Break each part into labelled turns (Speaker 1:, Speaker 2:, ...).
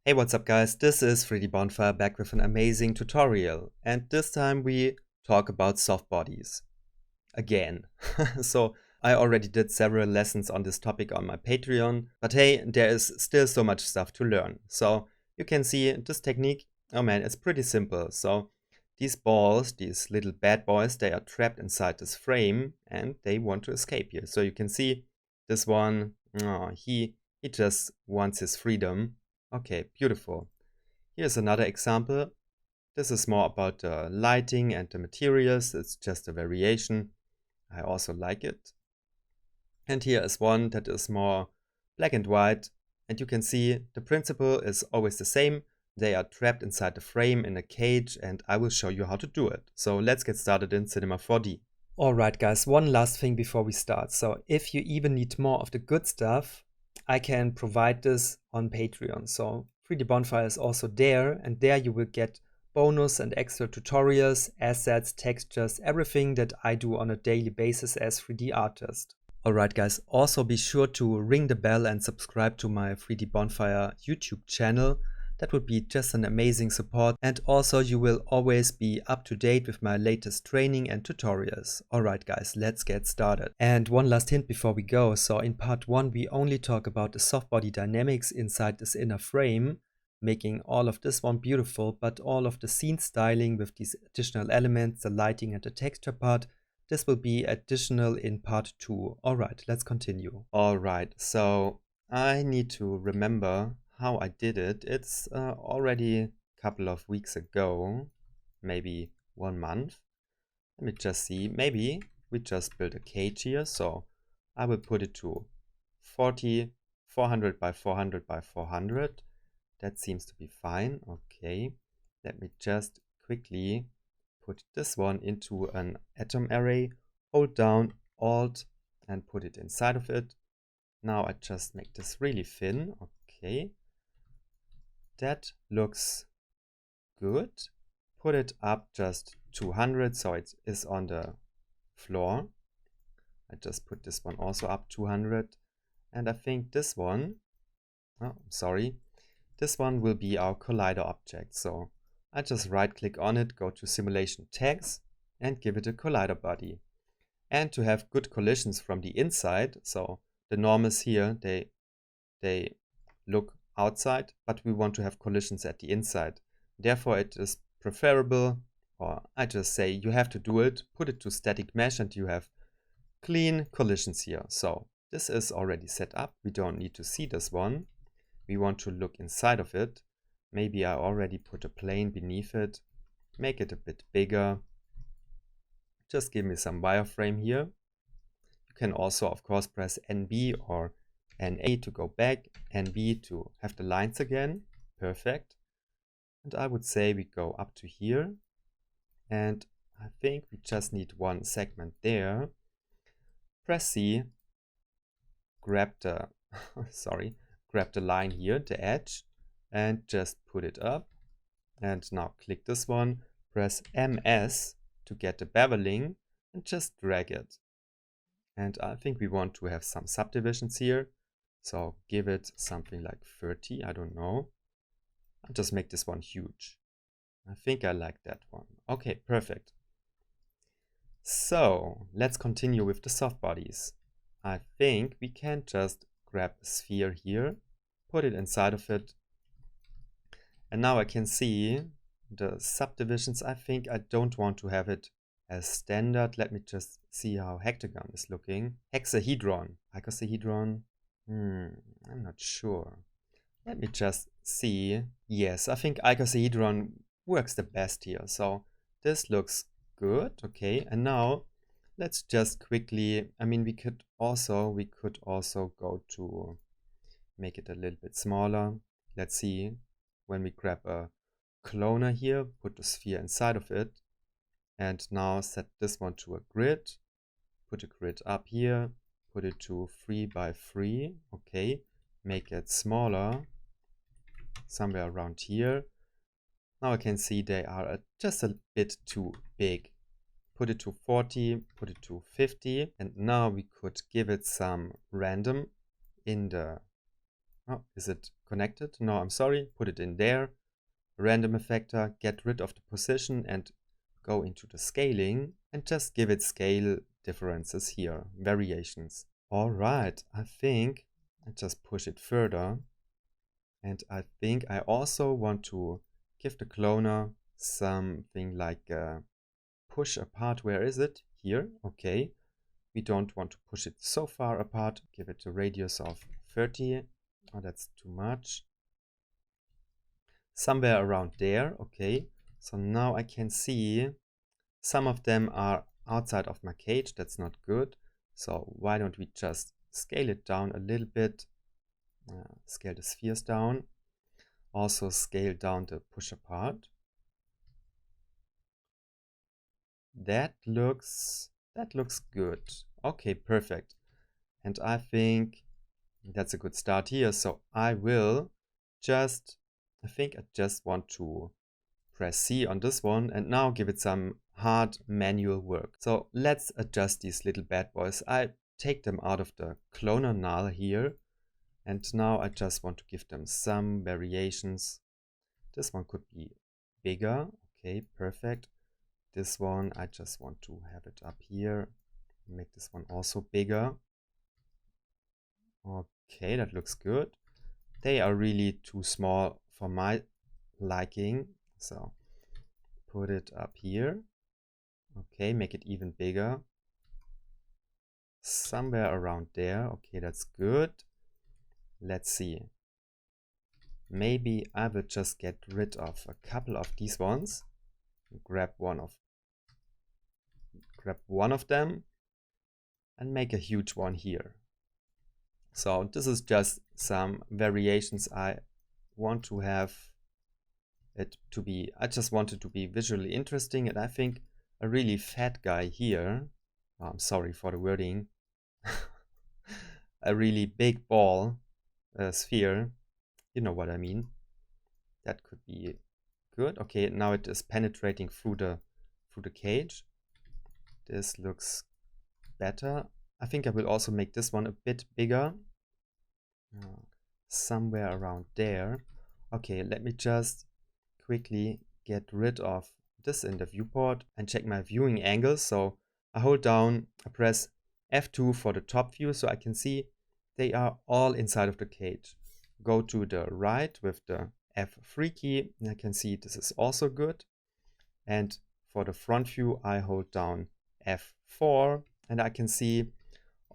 Speaker 1: Hey, what's up guys? This is 3D Bonfire back with an amazing tutorial, and this time we talk about soft bodies. Again. So I already did several lessons on this topic on my Patreon, but hey, there is still so much stuff to learn. So you can see this technique, oh man, it's pretty simple. So these balls, these little bad boys, they are trapped inside this frame and they want to escape here. So you can see this one, oh, he just wants his freedom. Okay, beautiful. Here's another example. This is more about the lighting and the materials. It's just a variation. I also like it. And here is one that is more black and white. And you can see the principle is always the same. They are trapped inside the frame in a cage, and I will show you how to do it. So let's get started in Cinema 4D. Alright guys, one last thing before we start. So if you even need more of the good stuff, I can provide this on Patreon. So 3D Bonfire is also there, and there you will get bonus and extra tutorials, assets, textures, everything that I do on a daily basis as 3D artist. Alright guys, also be sure to ring the bell and subscribe to my 3D Bonfire YouTube channel. That would be just an amazing support, and also you will always be up to date with my latest training and tutorials. Alright guys, let's get started. And one last hint before we go. So in part 1 we only talk about the soft body dynamics inside this inner frame, making all of this one beautiful, but all of the scene styling with these additional elements, the lighting and the texture part, this will be additional in part 2. Alright, let's continue. Alright, so I need to remember how I did it. It's already a couple of weeks ago, maybe 1 month. Let me just see. Maybe we just built a cage here. So I will put it to 400 by 400 by 400. That seems to be fine. Okay. Let me just quickly put this one into an atom array. Hold down Alt and put it inside of it. Now I just make this really thin. Okay. That looks good. Put it up just 200 so it is on the floor. I just put this one also up 200, and I think this one, this one will be our collider object. So I just right click on it, go to simulation tags and give it a collider body. And to have good collisions from the inside, so the normals here, they look outside, but we want to have collisions at the inside. Therefore it is preferable, or I just say you have to do it, put it to static mesh and you have clean collisions here. So this is already set up. We don't need to see this one. We want to look inside of it. Maybe I already put a plane beneath it. Make it a bit bigger. Just give me some wireframe here. You can also of course press NB or NA to go back, NB to have the lines again. Perfect. And I would say we go up to here. And I think we just need one segment there. Press C, grab the, grab the line here, the edge, and just put it up. And now click this one, press MS to get the beveling, and just drag it. And I think we want to have some subdivisions here. So give it something like 30, I don't know. I'll just make this one huge. I think I like that one. Okay, perfect. So let's continue with the soft bodies. I think we can just grab a sphere here, put it inside of it. And now I can see the subdivisions. I think I don't want to have it as standard. Let me just see how hectagon is looking. Hexahedron, icosahedron. I'm not sure. Let me just see. Yes, I think icosahedron works the best here. So this looks good. Okay, and now let's just quickly, we could also go to make it a little bit smaller. Let's see, when we grab a cloner here, put the sphere inside of it, and now set this one to a grid, put a grid up here, put it to 3 by 3, okay, make it smaller, somewhere around here. Now I can see they are just a bit too big. Put it to 40, put it to 50, and now we could give it some random in the Oh, is it connected? No, I'm sorry. Put it in there. Random effector, get rid of the position and go into the scaling and just give it scale differences here, variations. All right, I think I just push it further. And I think I also want to give the cloner something like a push apart. Where is it? Here. Okay. We don't want to push it so far apart. Give it a radius of 30. Oh, that's too much. Somewhere around there. Okay. So now I can see some of them are outside of my cage. That's not good. So why don't we just scale it down a little bit? Scale the spheres down. Also scale down the push apart. That looks good. Okay, perfect. And I think that's a good start here. So I think I just want to press C on this one and now give it some hard manual work. So let's adjust these little bad boys. I take them out of the cloner null here. And now I just want to give them some variations. This one could be bigger. Okay, perfect. This one, I just want to have it up here. Make this one also bigger. Okay, that looks good. They are really too small for my liking. So put it up here. Okay, make it even bigger. Somewhere around there. Okay, that's good. Let's see. Maybe I will just get rid of a couple of these ones. Grab one of them and make a huge one here. So this is just some variations I want to have it to be. I just want it to be visually interesting, and I think a really fat guy here, I'm sorry for the wording, a really big ball, sphere, you know what I mean. That could be good. Okay, now it is penetrating through the cage. This looks better. I think I will also make this one a bit bigger. Somewhere around there. Okay, let me just quickly get rid of this in the viewport and check my viewing angles. So I hold down, I press F2 for the top view so I can see they are all inside of the cage. Go to the right with the F3 key and I can see this is also good. And for the front view, I hold down F4 and I can see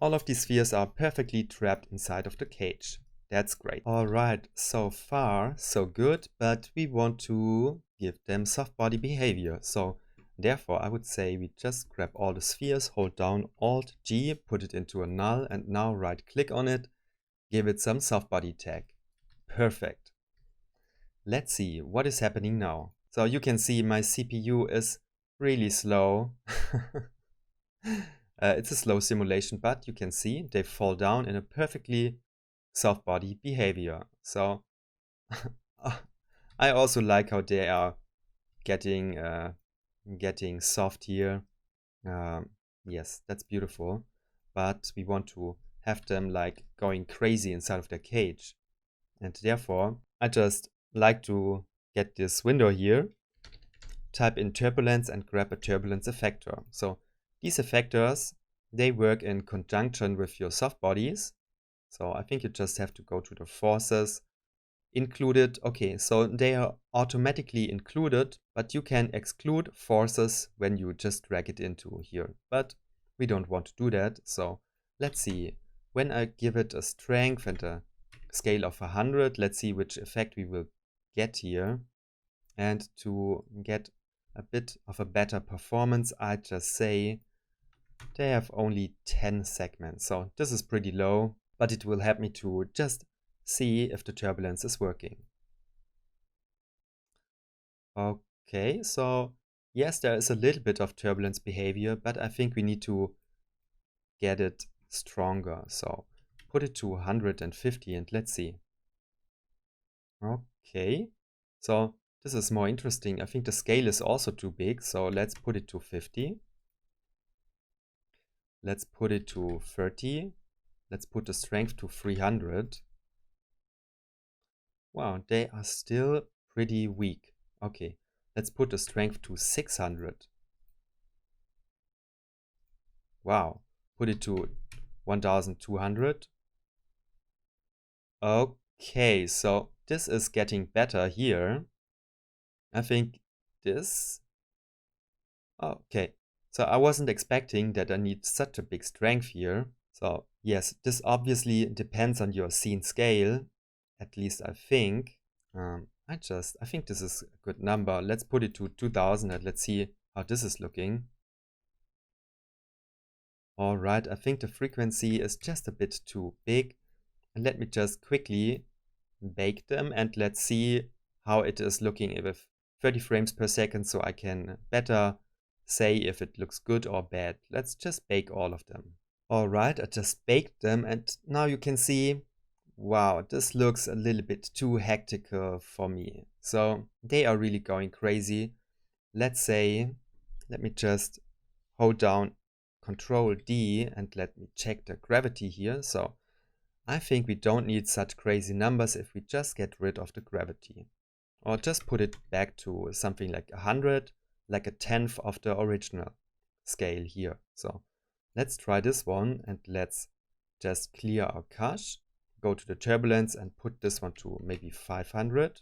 Speaker 1: all of these spheres are perfectly trapped inside of the cage. That's great. All right, so far so good, but we want to give them soft body behavior. So therefore I would say we just grab all the spheres, hold down Alt G, put it into a null and now right click on it, give it some soft body tag. Perfect. Let's see what is happening now. So you can see my CPU is really slow. It's a slow simulation, but you can see they fall down in a perfectly soft body behavior. So I also like how they are getting soft here. Yes, that's beautiful. But we want to have them like going crazy inside of their cage. And therefore, I just like to get this window here, type in turbulence and grab a turbulence effector. So these effectors, they work in conjunction with your soft bodies. So I think you just have to go to the forces included. Okay, so they are automatically included, but you can exclude forces when you just drag it into here. But we don't want to do that. So let's see. When I give it a strength and a scale of 100, let's see which effect we will get here. And to get a bit of a better performance, I just say they have only 10 segments. So this is pretty low, but it will help me to just see if the turbulence is working. Okay, so yes, there is a little bit of turbulence behavior, but I think we need to get it stronger. So put it to 150 and let's see. Okay, so this is more interesting. I think the scale is also too big, so let's put it to 50. Let's put it to 30. Let's put the strength to 300. Wow, they are still pretty weak. Okay, let's put the strength to 600. Wow, put it to 1200. Okay, so this is getting better here. I think this... Okay, so I wasn't expecting that I need such a big strength here. So yes, this obviously depends on your scene scale. At least I think. I think this is a good number. Let's put it to 2000 and let's see how this is looking. All right, I think the frequency is just a bit too big. And let me just quickly bake them and let's see how it is looking with 30 frames per second so I can better say if it looks good or bad. Let's just bake all of them. All right, I just baked them and now you can see, wow, this looks a little bit too hectic for me. So they are really going crazy. Let's say, let me just hold down Control D and let me check the gravity here. So I think we don't need such crazy numbers if we just get rid of the gravity. Or just put it back to something like 100, like a tenth of the original scale here. So let's try this one and let's just clear our cache. Go to the turbulence and put this one to maybe 500.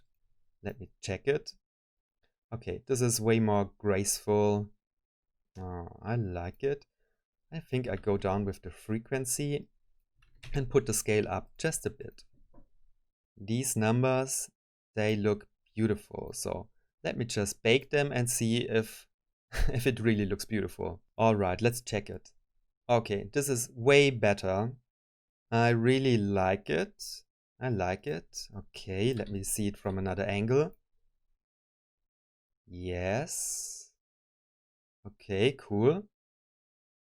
Speaker 1: Let me check it. Okay, this is way more graceful. I like it. I think I go down with the frequency and put the scale up just a bit. These numbers, they look beautiful. So let me just bake them and see if, if it really looks beautiful. All right, let's check it. Okay, this is way better. I really like it. I like it. Okay, let me see it from another angle. Yes. Okay, cool.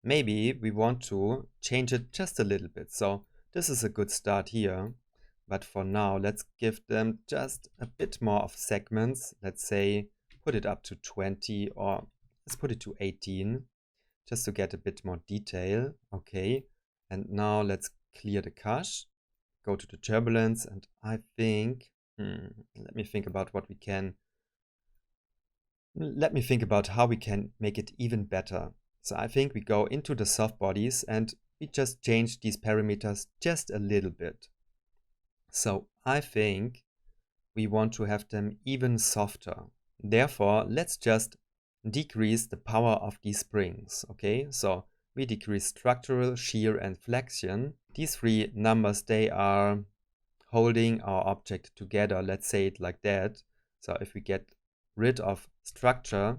Speaker 1: Maybe we want to change it just a little bit. So this is a good start here. But for now, let's give them just a bit more of segments. Let's say put it up to 20 or let's put it to 18 just to get a bit more detail. Okay. And now let's clear the cache, go to the turbulence, and I think, let me think about what we can, let me think about how we can make it even better. So I think we go into the soft bodies and we just change these parameters just a little bit. So I think we want to have them even softer. Therefore, let's just decrease the power of these springs. Okay, so we decrease structural, shear, and flexion. These three numbers, they are holding our object together. Let's say it like that. So if we get rid of structure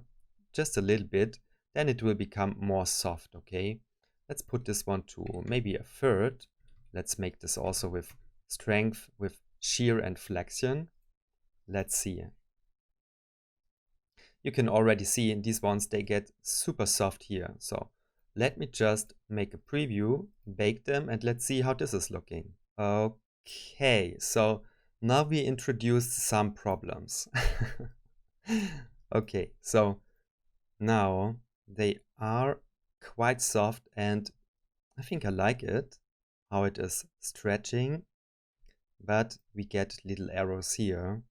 Speaker 1: just a little bit, then it will become more soft. Okay, let's put this one to maybe a third. Let's make this also with strength, with shear and flexion. Let's see. You can already see in these ones they get super soft here. So let me just make a preview, bake them, and let's see how this is looking. Okay, so now we introduced some problems. Okay, so now they are quite soft and I think I like it, how it is stretching, but we get little arrows here.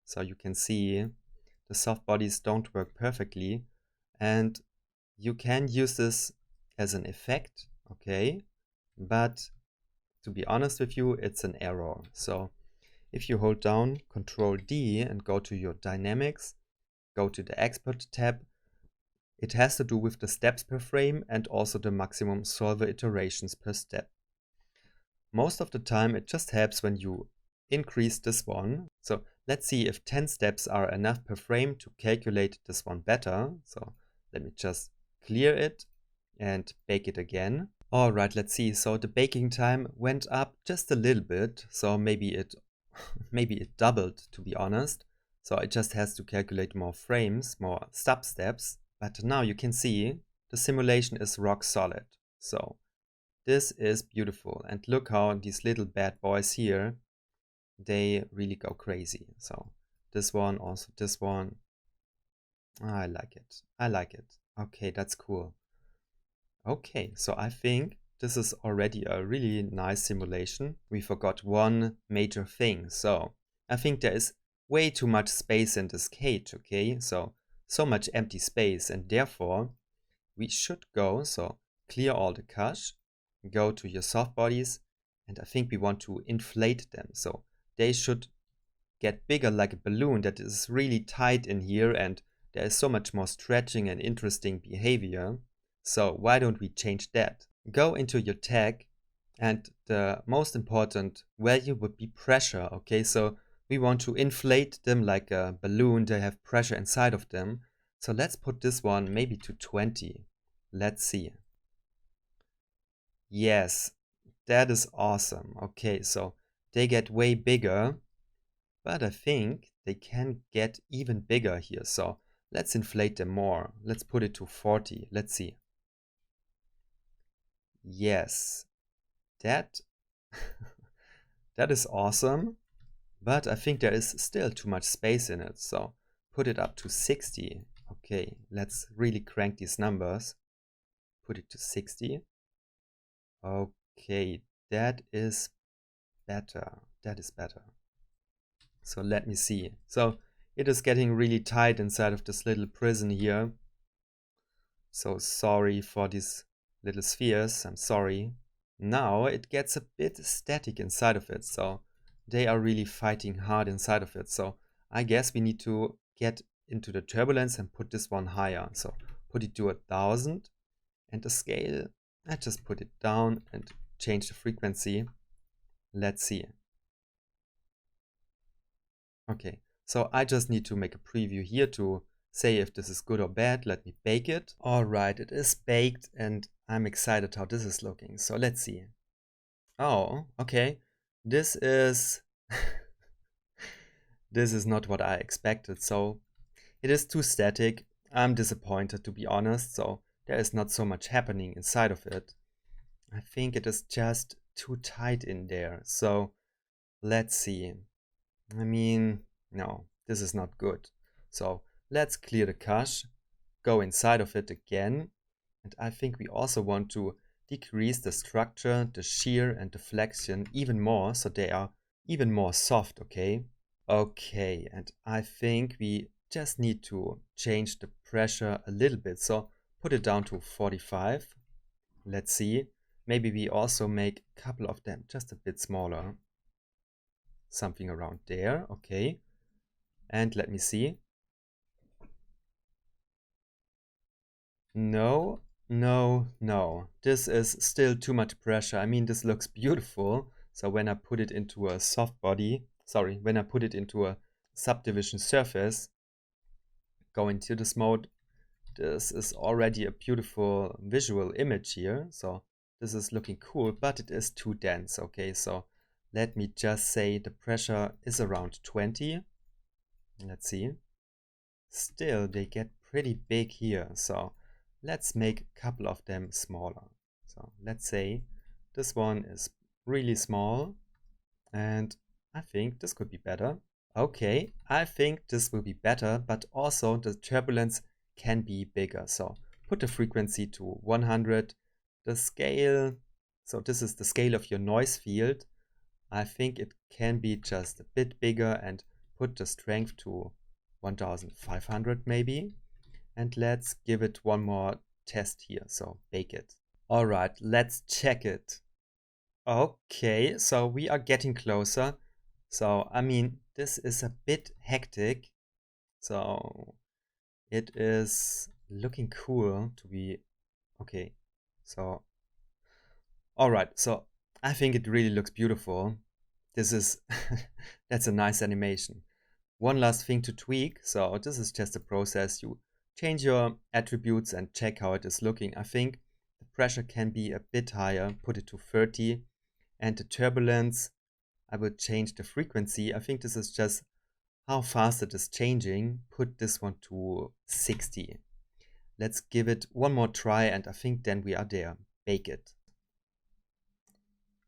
Speaker 1: So you can see the soft bodies don't work perfectly and you can use this as an effect, okay? But to be honest with you, it's an error. So if you hold down Control D and go to your dynamics, go to the export tab, it has to do with the steps per frame and also the maximum solver iterations per step. Most of the time it just helps when you increase this one. So let's see if 10 steps are enough per frame to calculate this one better. So let me just clear it and bake it again. All right, let's see. So the baking time went up just a little bit. So maybe it doubled, to be honest. So it just has to calculate more frames, more sub steps. But now you can see the simulation is rock solid. So this is beautiful. And look how these little bad boys here, they really go crazy. So this one, also this one. I like it. I like it. Okay, that's cool. Okay, so I think this is already a really nice simulation. We forgot one major thing. So I think there is way too much space in this cage, okay? So much empty space, and therefore we should go, so clear all the cache, go to your soft bodies, and I think we want to inflate them. So they should get bigger like a balloon that is really tight in here, and there is so much more stretching and interesting behavior. So why don't we change that? Go into your tag, and the most important value would be pressure, okay? So we want to inflate them like a balloon. They have pressure inside of them. So let's put this one maybe to 20. Let's see. Yes, that is awesome. Okay, so they get way bigger, but I think they can get even bigger here. So let's inflate them more. Let's put it to 40. Let's see. Yes, that that is awesome, but I think there is still too much space in it. So put it up to 60. Okay, let's really crank these numbers. Put it to 60. Okay, that is better. That is better. So let me see. So it is getting really tight inside of this little prison here. So sorry for these little spheres. I'm sorry. Now it gets a bit static inside of it. So they are really fighting hard inside of it. So I guess we need to get into the turbulence and put this one higher. So put it to 1000, and the scale, I just put it down and change the frequency. Let's see. Okay, so I just need to make a preview here to say if this is good or bad. Let me bake it. All right, it is baked, and I'm excited how this is looking. So let's see. Oh, okay. This is this is not what I expected. So it is too static. I'm disappointed, to be honest. So there is not so much happening inside of it. I think it is just too tight in there. So let's see. I mean, no, this is not good. So let's clear the cache, go inside of it again. And I think we also want to decrease the structure, the shear and the flexion even more, so they are even more soft, okay? Okay, and I think we just need to change the pressure a little bit. So put it down to 45. Let's see. Maybe we also make a couple of them just a bit smaller. Something around there, okay. And let me see. No, no, no. This is still too much pressure. I mean, this looks beautiful. So when I put it into a soft body, sorry, when I put it into a subdivision surface, go into this mode, this is already a beautiful visual image here. So this is looking cool, but it is too dense. Okay, so let me just say the pressure is around 20. Let's see. Still, they get pretty big here. So let's make a couple of them smaller. So let's say this one is really small, and I think this could be better. Okay, I think this will be better, but also the turbulence can be bigger. So put the frequency to 100. The scale, so this is the scale of your noise field. I think it can be just a bit bigger, and put the strength to 1500 maybe. And let's give it one more test here. So bake it. All right, let's check it. Okay, so we are getting closer. So, I mean, this is a bit hectic. So it is looking cool to be, okay. So, all right. So I think it really looks beautiful. This is, that's a nice animation. One last thing to tweak. So this is just a process. You change your attributes and check how it is looking. I think the pressure can be a bit higher. Put it to 30. And the turbulence, I will change the frequency. I think this is just how fast it is changing. Put this one to 60. Let's give it one more try, and I think then we are there. Bake it.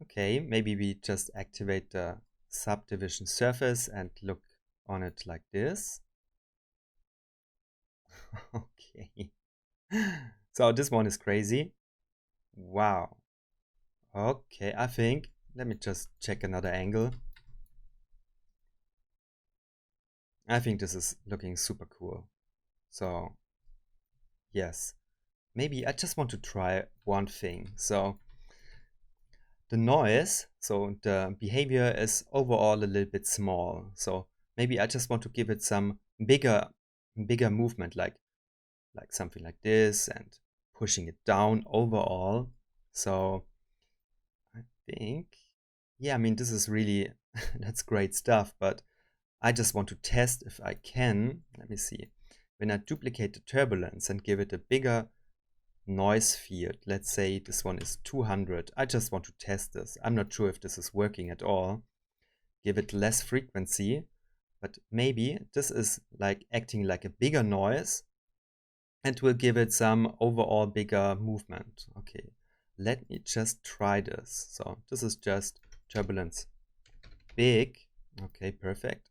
Speaker 1: Okay, maybe we just activate the subdivision surface and look on it like this. Okay. So this one is crazy. Wow. Okay, I think, let me just check another angle. I think this is looking super cool. So yes, maybe I just want to try one thing. So the noise, so the behavior is overall a little bit small. So maybe I just want to give it some bigger movement, like something like this, and pushing it down overall. So I think, yeah, I mean, this is really, that's great stuff, but I just want to test if I can. Let me see. When I duplicate the turbulence and give it a bigger noise field, let's say this one is 200. I just want to test this. I'm not sure if this is working at all. Give it less frequency, but maybe this is like acting like a bigger noise and will give it some overall bigger movement. Okay, let me just try this. So this is just turbulence big. Okay, perfect.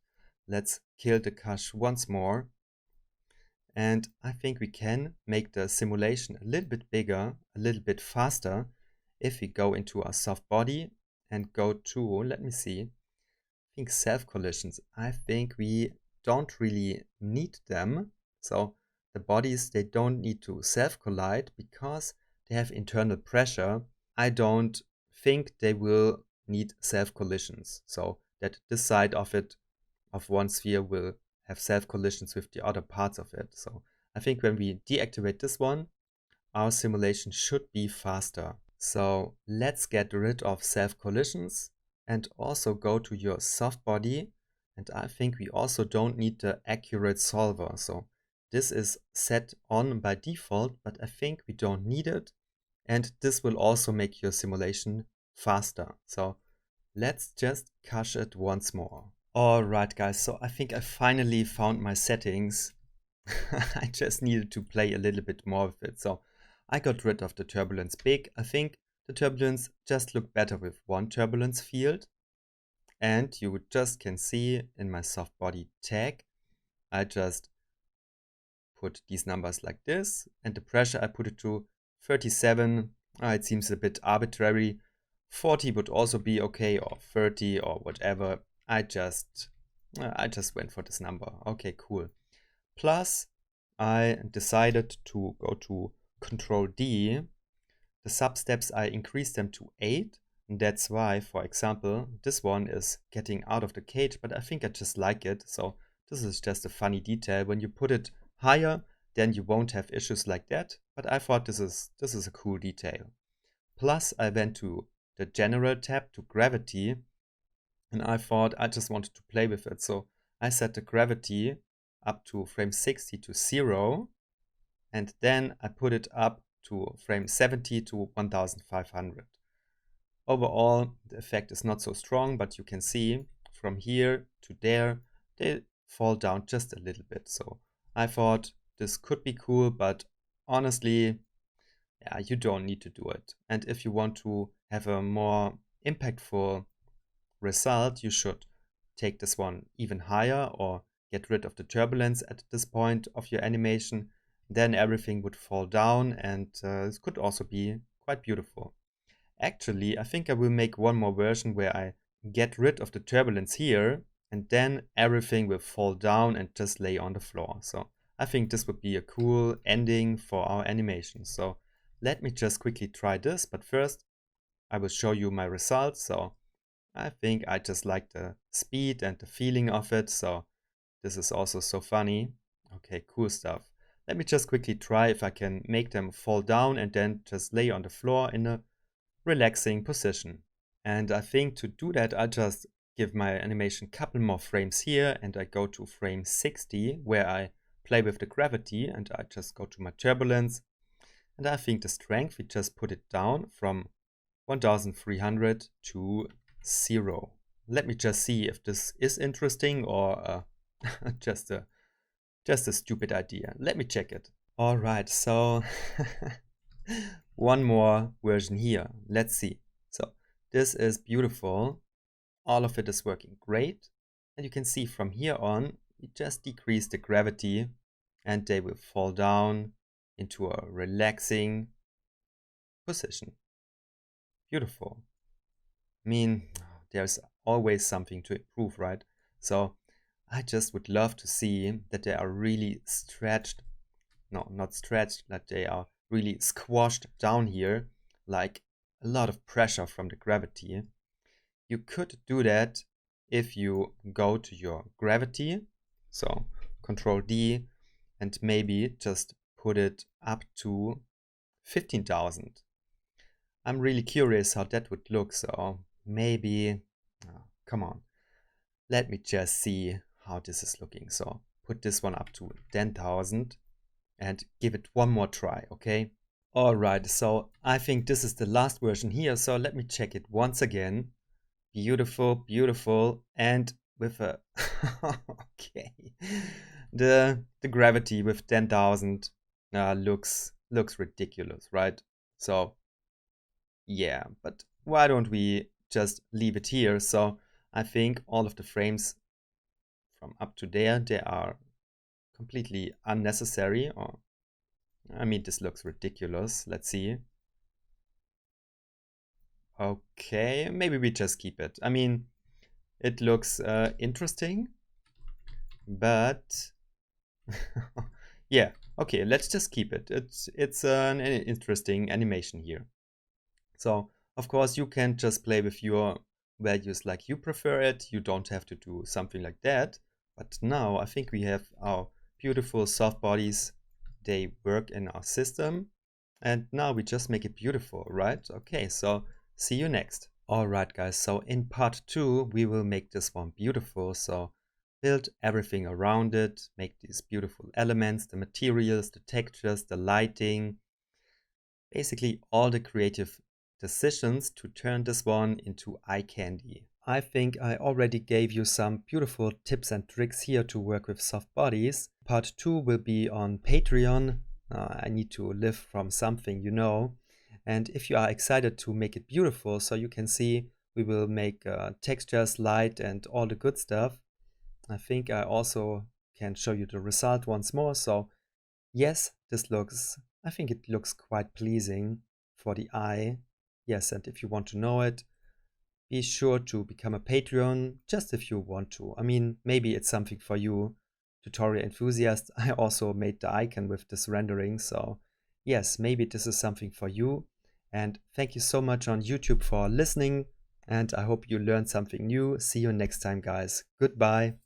Speaker 1: Let's kill the cache once more. And I think we can make the simulation a little bit bigger, a little bit faster if we go into our soft body and go to, let me see, I think self collisions. I think we don't really need them. So the bodies, they don't need to self collide because they have internal pressure. I don't think they will need self collisions. So that this side of it, of one sphere, will have self collisions with the other parts of it. So I think when we deactivate this one, our simulation should be faster. So let's get rid of self collisions and also go to your soft body. And I think we also don't need the accurate solver. So this is set on by default, but I think we don't need it. And this will also make your simulation faster. So let's just cache it once more. Alright guys, so I think I finally found my settings. I just needed to play a little bit more with it. So I got rid of the turbulence big. I think the turbulence just looked better with one turbulence field. And you just can see in my soft body tag, I just put these numbers like this, and the pressure I put it to 37. It seems a bit arbitrary. 40 would also be okay, or 30 or whatever. I just went for this number. Okay, cool. Plus, I decided to go to Control D. The substeps, I increased them to 8. And that's why, for example, this one is getting out of the cage, but I think I just like it. So this is just a funny detail. When you put it higher, then you won't have issues like that. But I thought this is a cool detail. Plus, I went to the General tab to Gravity, and I thought I just wanted to play with it. So I set the gravity up to frame 60 to 0, and then I put it up to frame 70 to 1500. Overall, the effect is not so strong, but you can see from here to there, they fall down just a little bit. So I thought this could be cool, but honestly, yeah, you don't need to do it. And if you want to have a more impactful result, you should take this one even higher or get rid of the turbulence at this point of your animation. Then everything would fall down, and this could also be quite beautiful. Actually, I think I will make one more version where I get rid of the turbulence here, and then everything will fall down and just lay on the floor. So I think this would be a cool ending for our animation. So let me just quickly try this, but first I will show you my results. So I think I just like the speed and the feeling of it. So this is also so funny. Okay, cool stuff. Let me just quickly try if I can make them fall down and then just lay on the floor in a relaxing position. And I think to do that, I just give my animation a couple more frames here, and I go to frame 60 where I play with the gravity, and I just go to my turbulence. And I think the strength, we just put it down from 1300 to 0. Let me just see if this is interesting or just a stupid idea. Let me check it. All right, so one more version here. Let's see. So this is beautiful. All of it is working great. And you can see from here on, we just decrease the gravity and they will fall down into a relaxing position. Beautiful. I mean, there's always something to improve, right? So I just would love to see that they are really stretched, no, not stretched, that they are really squashed down here, like a lot of pressure from the gravity. You could do that if you go to your gravity, so Control D, and maybe just put it up to 15,000. I'm really curious how that would look, so maybe, come on, let me just see how this is looking. So put this one up to 10,000 and give it one more try, okay? Alright, so I think this is the last version here, so let me check it once again. Beautiful, beautiful, and with a okay, the gravity with 10,000 looks ridiculous, right? So yeah, but why don't we just leave it here? So I think all of the frames from up to there, they are completely unnecessary. Or I mean, this looks ridiculous. Let's see. Okay, maybe we just keep it. I mean, it looks interesting, but yeah, okay, let's just keep it. It's an interesting animation here. So of course you can just play with your values like you prefer it. You don't have to do something like that. But now I think we have our beautiful soft bodies. They work in our system. And now we just make it beautiful, right? Okay, so see you next. Alright guys, so in part 2 we will make this one beautiful. So build everything around it, make these beautiful elements, the materials, the textures, the lighting, basically all the creative decisions to turn this one into eye candy. I think I already gave you some beautiful tips and tricks here to work with soft bodies. Part 2 will be on Patreon. I need to live from something, you know. And if you are excited to make it beautiful, so you can see we will make textures, light, and all the good stuff. I think I also can show you the result once more. So yes, I think it looks quite pleasing for the eye. Yes, and if you want to know it, be sure to become a Patreon, just if you want to. I mean, maybe it's something for you, tutorial enthusiast. I also made the icon with this rendering, so yes, maybe this is something for you. And thank you so much on YouTube for listening, and I hope you learned something new. See you next time, guys. Goodbye.